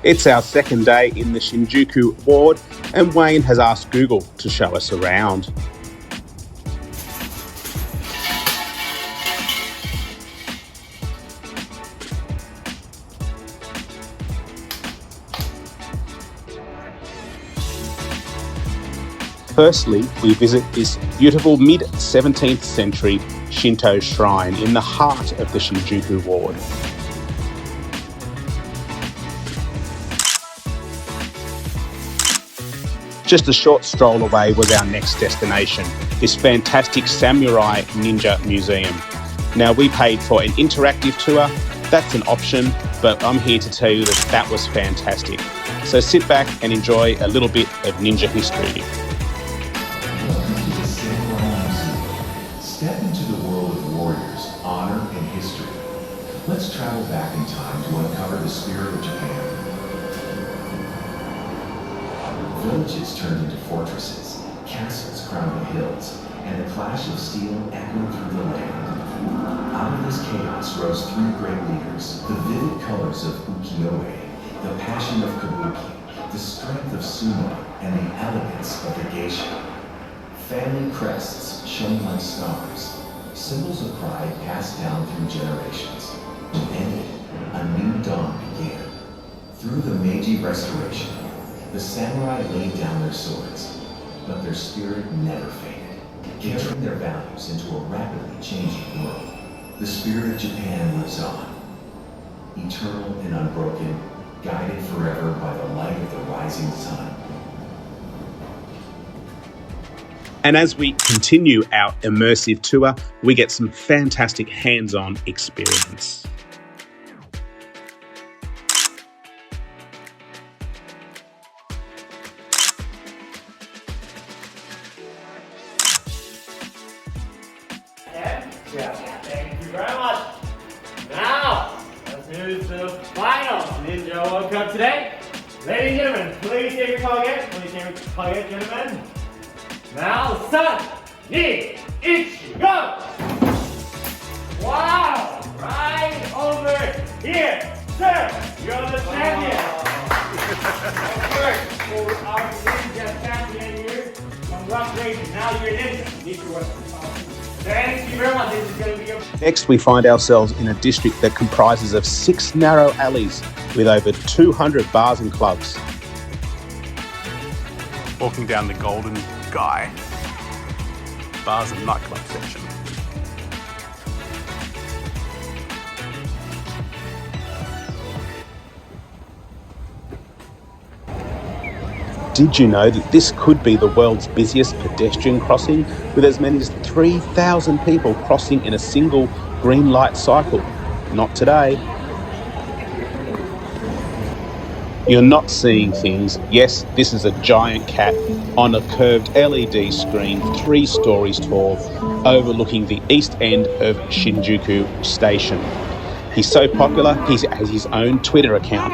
It's our second day in the Shinjuku ward, and Wayne has asked Google to show us around. Firstly, we visit this beautiful mid-17th century Shinto shrine in the heart of the Shinjuku ward. Just a short stroll away was our next destination, this fantastic samurai ninja museum. Now, we paid for an interactive tour. That's an option, but I'm here to tell you that that was fantastic. So sit back and enjoy a little bit of ninja history. Step into the world of warriors, honor, and history. Let's travel back in time to uncover the spirit of Japan. Villages turned into fortresses, castles crowned the hills, and the clash of steel echoed through the land. Out of this chaos rose three great leaders: the vivid colors of ukiyo-e, the passion of kabuki, the strength of sumo, and the elegance of the geisha. Family crests shone like stars, symbols of pride passed down through generations. It ended, a new dawn began. Through the Meiji Restoration, the samurai laid down their swords, but their spirit never faded, carrying their values into a rapidly changing world. The spirit of Japan lives on, eternal and unbroken, guided forever by the light of the rising sun. And as we continue our immersive tour, we get some fantastic hands-on experience. Thank you very much. Now, let's move to the final Ninja World Cup today. Ladies and gentlemen, please take your target. Please take your target, gentlemen. Now, 3, 2, 1, go! Wow! Right over here, sir! You're the champion! First, for our ninja champion here, congratulations, now you're a ninja. You need to work. Thank you very much. This is going to be your... Next, we find ourselves in a district that comprises of 6 narrow alleys with over 200 bars and clubs. Walking down the Golden Guy bars and nightclub section. Did you know that this could be the world's busiest pedestrian crossing, with as many as 3,000 people crossing in a single green light cycle? Not today. You're not seeing things. Yes, this is a giant cat on a curved LED screen, 3 stories tall, overlooking the east end of Shinjuku Station. He's so popular, he has his own Twitter account.